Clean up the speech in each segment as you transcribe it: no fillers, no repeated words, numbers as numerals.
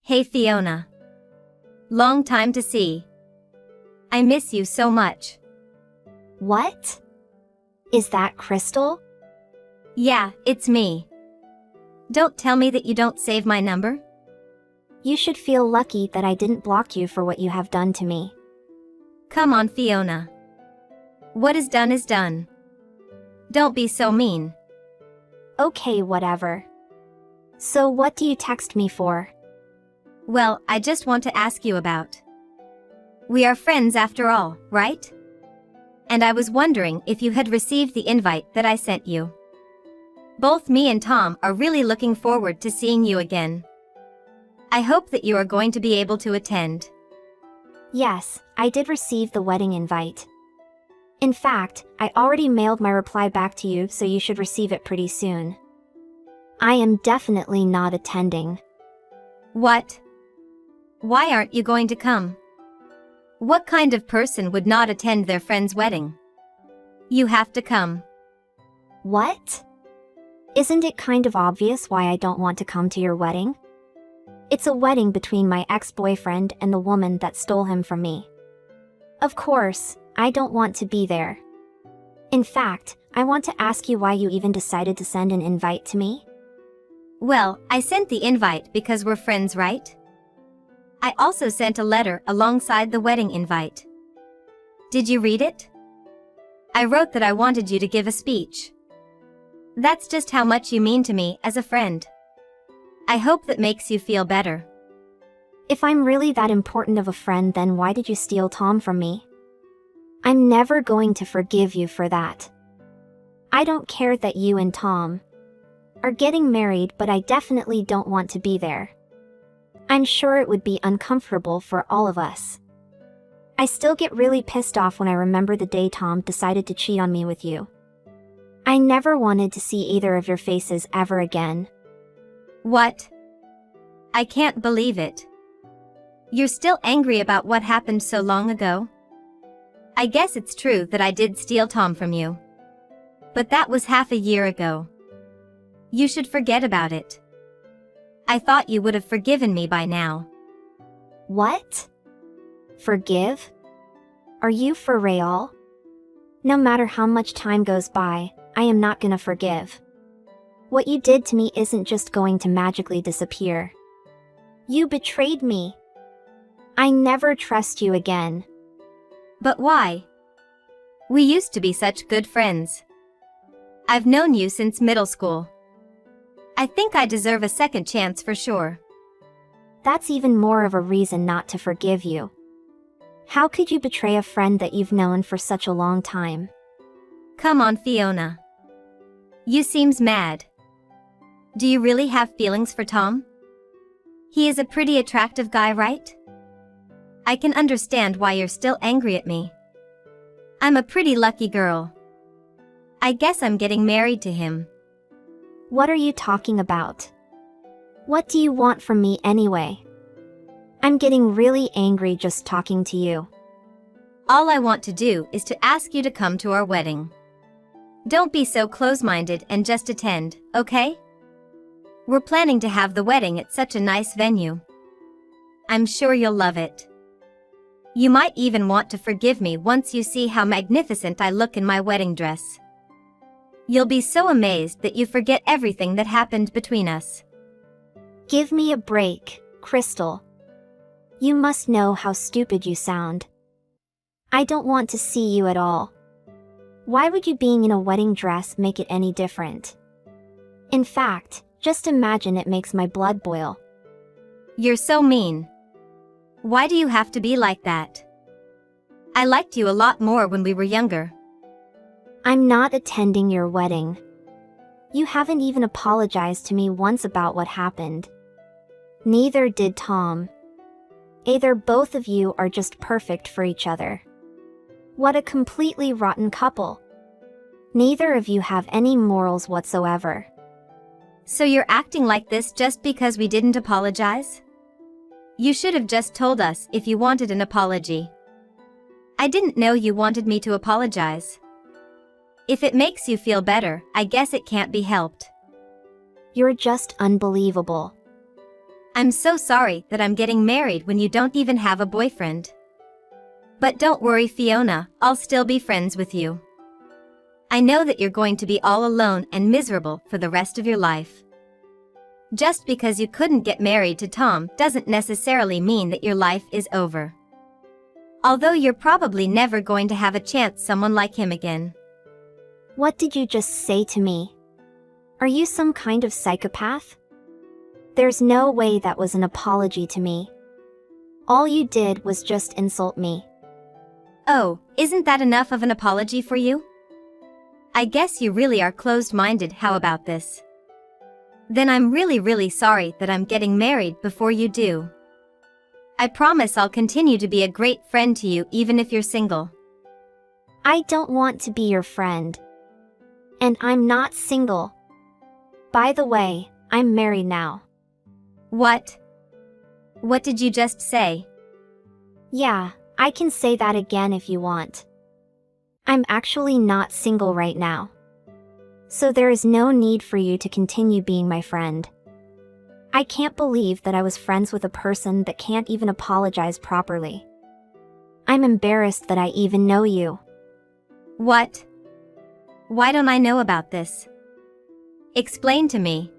Hey Fiona. Long time to see. I miss you so much. What? Is that Crystal? Yeah, it's me. Don't tell me that you don't save my number. You should feel lucky that I didn't block you for what you have done to me. Come on, Fiona. What is done. Don't be so mean. Okay, whatever. So what do you text me for? Well, I just want to ask you about. We are friends after all, right? And I was wondering if you had received the invite that I sent you. Both me and Tom are really looking forward to seeing you again. I hope that you are going to be able to attend. Yes, I did receive the wedding invite. In fact, I already mailed my reply back to you, so you should receive it pretty soon. I am definitely not attending. What? Why aren't you going to come? What kind of person would not attend their friend's wedding? You have to come. What? Isn't it kind of obvious why I don't want to come to your wedding? It's a wedding between my ex-boyfriend and the woman that stole him from me. Of course, I don't want to be there. In fact, I want to ask you why you even decided to send an invite to me? Well, I sent the invite because we're friends, right? I also sent a letter alongside the wedding invite. Did you read it? I wrote that I wanted you to give a speech. That's just how much you mean to me as a friend. I hope that makes you feel better. If I'm really that important of a friend, then why did you steal Tom from me? I'm never going to forgive you for that. I don't care that you and Tom are getting married, but I definitely don't want to be there. I'm sure it would be uncomfortable for all of us. I still get really pissed off when I remember the day Tom decided to cheat on me with you. I never wanted to see either of your faces ever again. What? I can't believe it. You're still angry about what happened so long ago? I guess it's true that I did steal Tom from you. But that was half a year ago. You should forget about it. I thought you would have forgiven me by now. What? Forgive? Are you for real? No matter how much time goes by, I am not gonna forgive. What you did to me isn't just going to magically disappear. You betrayed me. I never trust you again. But why? We used to be such good friends. I've known you since middle school. I think I deserve a second chance for sure. That's even more of a reason not to forgive you. How could you betray a friend that you've known for such a long time? Come on, Fiona. You seems mad. Do you really have feelings for Tom? He is a pretty attractive guy, right? I can understand why you're still angry at me. I'm a pretty lucky girl. I guess I'm getting married to him. What are you talking about? What do you want from me anyway? I'm getting really angry just talking to you. All I want to do is to ask you to come to our wedding. Don't be so close-minded and just attend, okay? We're planning to have the wedding at such a nice venue. I'm sure you'll love it. You might even want to forgive me once you see how magnificent I look in my wedding dress. You'll be so amazed that you forget everything that happened between us. Give me a break, Crystal. You must know how stupid you sound. I don't want to see you at all. Why would you being in a wedding dress make it any different? In fact, just imagine it makes my blood boil. You're so mean. Why do you have to be like that? I liked you a lot more when we were younger. I'm not attending your wedding. You haven't even apologized to me once about what happened. Neither did Tom. Either both of you are just perfect for each other. What a completely rotten couple. Neither of you have any morals whatsoever. So you're acting like this just because we didn't apologize? You should have just told us if you wanted an apology. I didn't know you wanted me to apologize. If it makes you feel better, I guess it can't be helped. You're just unbelievable. I'm so sorry that I'm getting married when you don't even have a boyfriend. But don't worry, Fiona, I'll still be friends with you. I know that you're going to be all alone and miserable for the rest of your life. Just because you couldn't get married to Tom doesn't necessarily mean that your life is over. Although you're probably never going to have a chance someone like him again. What did you just say to me? Are you some kind of psychopath? There's no way that was an apology to me. All you did was just insult me. Oh, isn't that enough of an apology for you? I guess you really are closed-minded. How about this? Then I'm really sorry that I'm getting married before you do. I promise I'll continue to be a great friend to you even if you're single. I don't want to be your friend. And I'm not single. By the way, I'm married now. What? What did you just say? Yeah, I can say that again if you want. I'm actually not single right now. So there is no need for you to continue being my friend. I can't believe that I was friends with a person that can't even apologize properly. I'm embarrassed that I even know you. What? Why don't I know about this? Explain to me.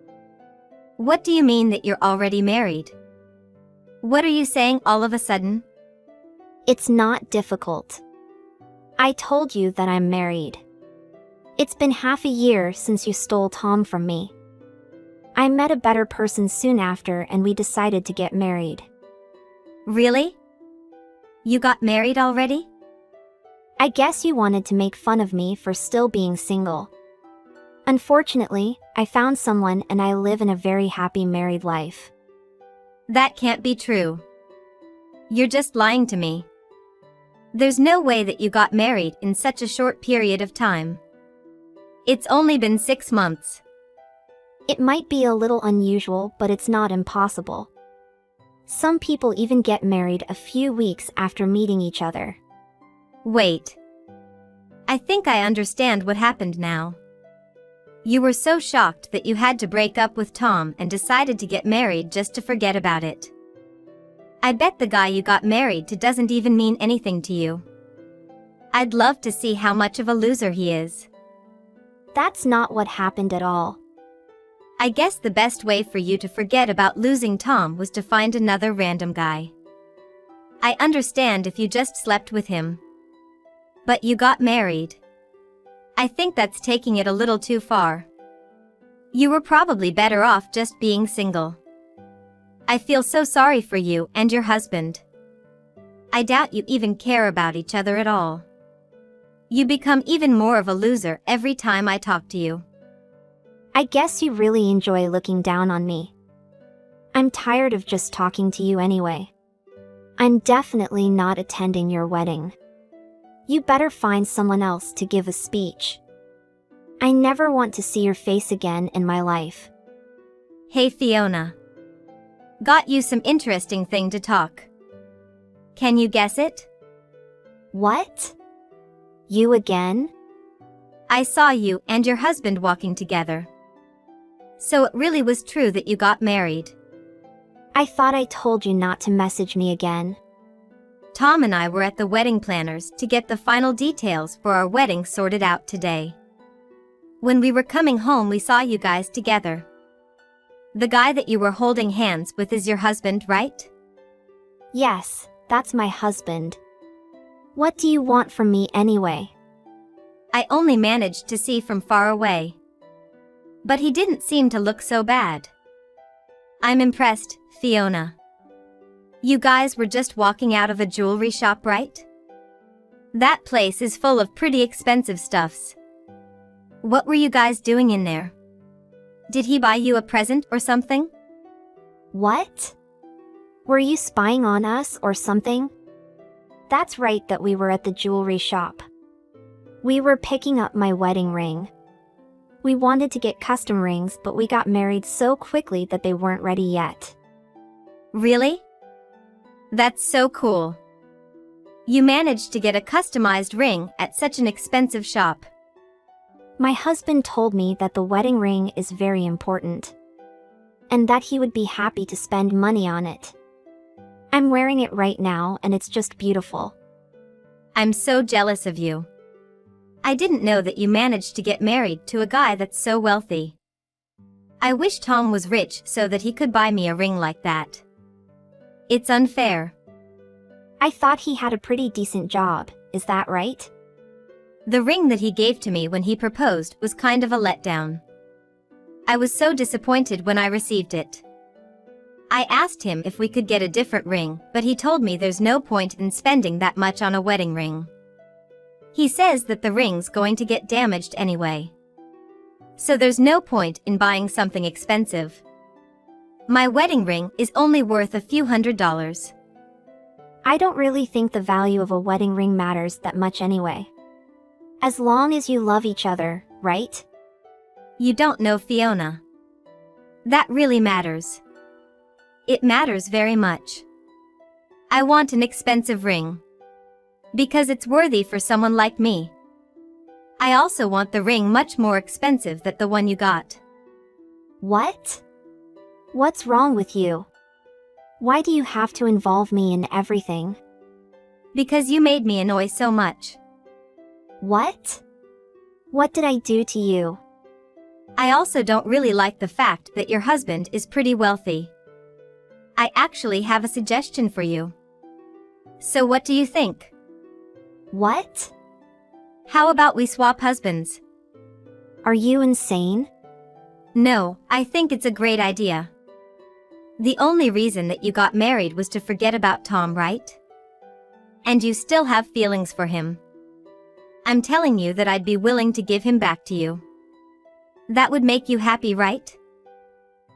What do you mean that you're already married? What are you saying all of a sudden? It's not difficult. I told you that I'm married. It's been half a year since you stole Tom from me. I met a better person soon after and we decided to get married. Really? You got married already? I guess you wanted to make fun of me for still being single. Unfortunately, I found someone and I live in a very happy married life. That can't be true. You're just lying to me. There's no way that you got married in such a short period of time. It's only been 6 months. It might be a little unusual, but it's not impossible. Some people even get married a few weeks after meeting each other. Wait. I think I understand what happened now. You were so shocked that you had to break up with Tom and decided to get married just to forget about it. I bet the guy you got married to doesn't even mean anything to you. I'd love to see how much of a loser he is. That's not what happened at all. I guess the best way for you to forget about losing Tom was to find another random guy. I understand if you just slept with him. But you got married. I think that's taking it a little too far. You were probably better off just being single. I feel so sorry for you and your husband. I doubt you even care about each other at all. You become even more of a loser every time I talk to you. I guess you really enjoy looking down on me. I'm tired of just talking to you anyway. I'm definitely not attending your wedding. You better find someone else to give a speech. I never want to see your face again in my life. Hey Fiona. Got you some interesting thing to talk. Can you guess it? What? You again? I saw you and your husband walking together. So it really was true that you got married. I thought I told you not to message me again. Tom and I were at the wedding planners to get the final details for our wedding sorted out today. When we were coming home, we saw you guys together. The guy that you were holding hands with is your husband, right? Yes, that's my husband. What do you want from me anyway? I only managed to see from far away. But he didn't seem to look so bad. I'm impressed, Fiona. You guys were just walking out of a jewelry shop, right? That place is full of pretty expensive stuffs. What were you guys doing in there? Did he buy you a present or something? What? Were you spying on us or something? That's right that we were at the jewelry shop. We were picking up my wedding ring. We wanted to get custom rings, but we got married so quickly that they weren't ready yet. Really? That's so cool. You managed to get a customized ring at such an expensive shop. My husband told me that the wedding ring is very important. and that he would be happy to spend money on it. I'm wearing it right now and it's just beautiful. I'm so jealous of you. I didn't know that you managed to get married to a guy that's so wealthy. I wish Tom was rich so that he could buy me a ring like that. It's unfair. I thought he had a pretty decent job, is that right? The ring that he gave to me when he proposed was kind of a letdown. I was so disappointed when I received it. I asked him if we could get a different ring, but he told me there's no point in spending that much on a wedding ring. He says that the ring's going to get damaged anyway. So there's no point in buying something expensive. My wedding ring is only worth a few $100s. I don't really think the value of a wedding ring matters that much anyway. As long as you love each other, right? You don't know Fiona. That really matters. It matters very much. I want an expensive ring. Because it's worthy for someone like me. I also want the ring much more expensive than the one you got. What? What's wrong with you? Why do you have to involve me in everything? Because you made me annoy so much. What? What did I do to you? I also don't really like the fact that your husband is pretty wealthy. I actually have a suggestion for you. So what do you think? What? How about we swap husbands? Are you insane? No, I think it's a great idea. The only reason that you got married was to forget about Tom, right? And you still have feelings for him. I'm telling you that I'd be willing to give him back to you. That would make you happy, right?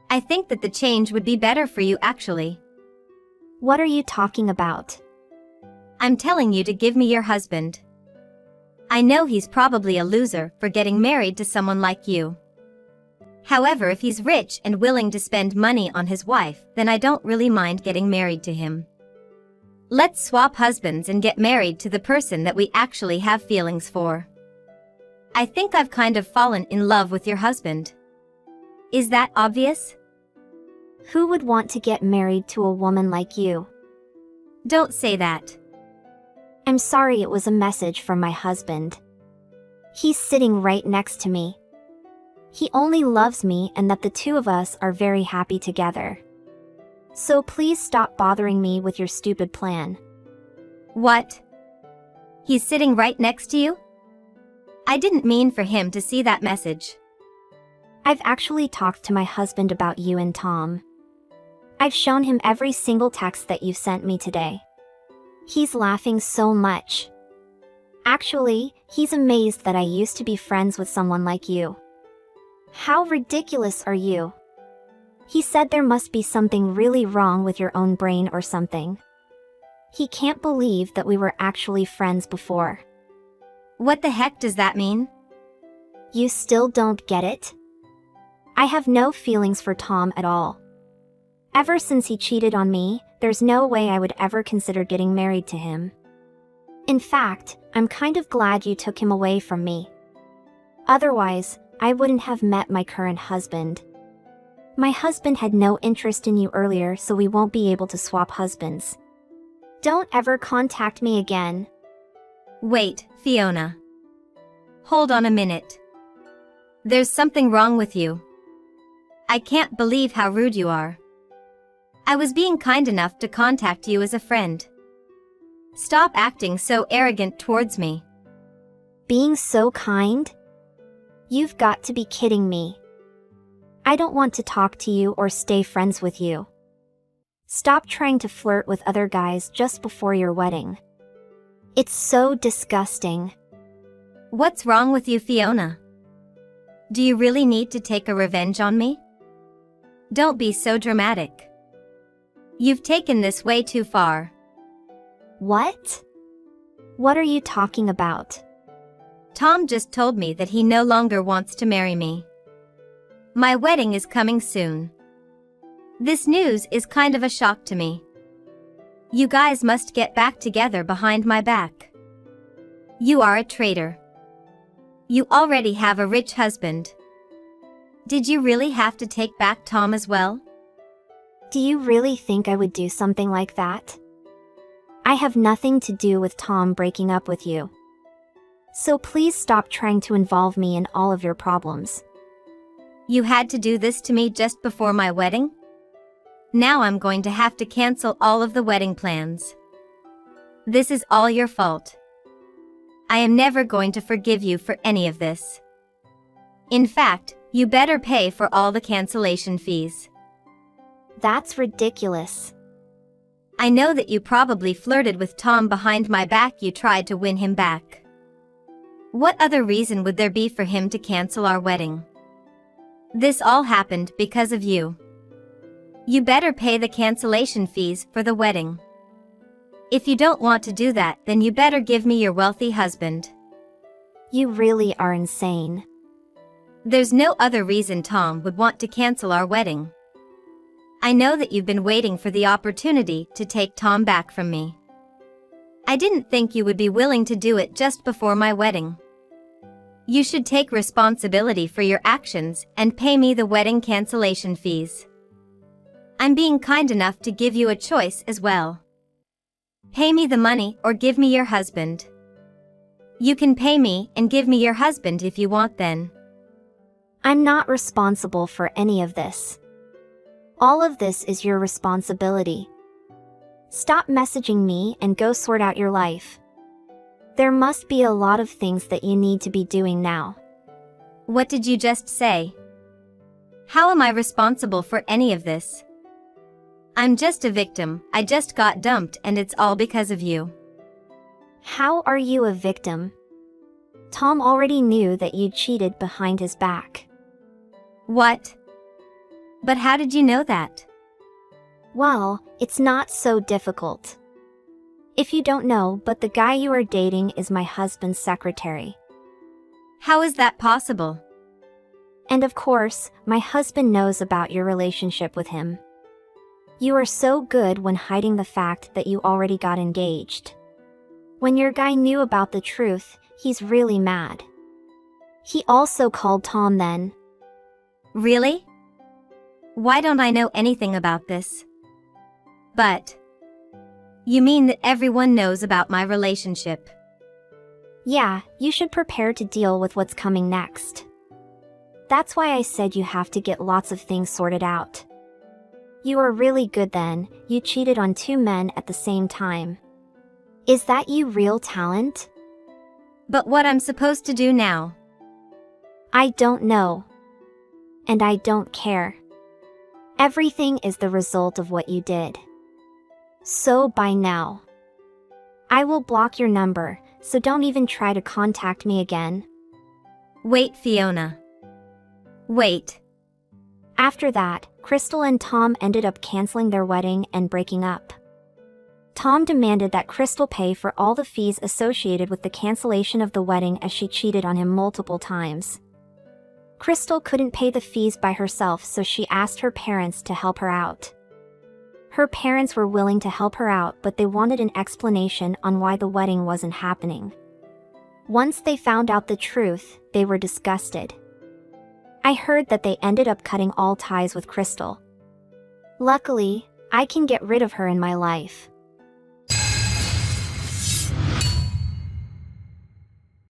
I think that the change would be better for you actually. What are you talking about? I'm telling you to give me your husband. I know he's probably a loser for getting married to someone like you. However, if he's rich and willing to spend money on his wife, then I don't really mind getting married to him. Let's swap husbands and get married to the person that we actually have feelings for. I think I've kind of fallen in love with your husband. Is that obvious? Who would want to get married to a woman like you? Don't say that. I'm sorry, it was a message from my husband. He's sitting right next to me. He only loves me and that the two of us are very happy together. So please stop bothering me with your stupid plan. What? He's sitting right next to you? I didn't mean for him to see that message. I've actually talked to my husband about you and Tom. I've shown him every single text that you've sent me today. He's laughing so much. Actually, he's amazed that I used to be friends with someone like you. How ridiculous are you? He said there must be something really wrong with your own brain or something. He can't believe that we were actually friends before. What the heck does that mean? You still don't get it? I have no feelings for Tom at all. Ever since he cheated on me, there's no way I would ever consider getting married to him. In fact, I'm kind of glad you took him away from me. Otherwise, I wouldn't have met my current husband. My husband had no interest in you earlier, so we won't be able to swap husbands. Don't ever contact me again. Wait, Fiona. Hold on a minute. There's something wrong with you. I can't believe how rude you are. I was being kind enough to contact you as a friend. Stop acting so arrogant towards me. Being so kind? You've got to be kidding me. I don't want to talk to you or stay friends with you. Stop trying to flirt with other guys just before your wedding. It's so disgusting. What's wrong with you, Fiona? Do you really need to take a revenge on me? Don't be so dramatic. You've taken this way too far. What? What are you talking about? Tom just told me that he no longer wants to marry me. My wedding is coming soon. This news is kind of a shock to me. You guys must get back together behind my back. You are a traitor. You already have a rich husband. Did you really have to take back Tom as well? Do you really think I would do something like that? I have nothing to do with Tom breaking up with you. So please stop trying to involve me in all of your problems. You had to do this to me just before my wedding? Now I'm going to have to cancel all of the wedding plans. This is all your fault. I am never going to forgive you for any of this. In fact, you better pay for all the cancellation fees. That's ridiculous. I know that you probably flirted with Tom behind my back. You tried to win him back. What other reason would there be for him to cancel our wedding? This all happened because of you. You better pay the cancellation fees for the wedding. If you don't want to do that, then you better give me your wealthy husband. You really are insane. There's no other reason Tom would want to cancel our wedding. I know that you've been waiting for the opportunity to take Tom back from me. I didn't think you would be willing to do it just before my wedding. You should take responsibility for your actions and pay me the wedding cancellation fees. I'm being kind enough to give you a choice as well. Pay me the money or give me your husband. You can pay me and give me your husband if you want then. I'm not responsible for any of this. All of this is your responsibility. Stop messaging me and go sort out your life. There must be a lot of things that you need to be doing now. What did you just say? How am I responsible for any of this? I'm just a victim. I just got dumped and it's all because of you. How are you a victim? Tom already knew that you cheated behind his back. What? But how did you know that? Well, it's not so difficult. If you don't know, but the guy you are dating is my husband's secretary. How is that possible? And of course, my husband knows about your relationship with him. You are so good when hiding the fact that you already got engaged. When your guy knew about the truth, he's really mad. He also called Tom then. Really? Why don't I know anything about this? But you mean that everyone knows about my relationship? Yeah, you should prepare to deal with what's coming next. That's why I said you have to get lots of things sorted out. You are really good then. You cheated on 2 men at the same time. Is that you real talent? But what I'm supposed to do now? I don't know. And I don't care. Everything is the result of what you did. So by now, I will block your number, so don't even try to contact me again. Wait, Fiona. Wait. After that, Crystal and Tom ended up canceling their wedding and breaking up. Tom demanded that Crystal pay for all the fees associated with the cancellation of the wedding as she cheated on him multiple times. Crystal couldn't pay the fees by herself, so she asked her parents to help her out. Her parents were willing to help her out, but they wanted an explanation on why the wedding wasn't happening. Once they found out the truth, they were disgusted. I heard that they ended up cutting all ties with Crystal. Luckily, I can get rid of her in my life.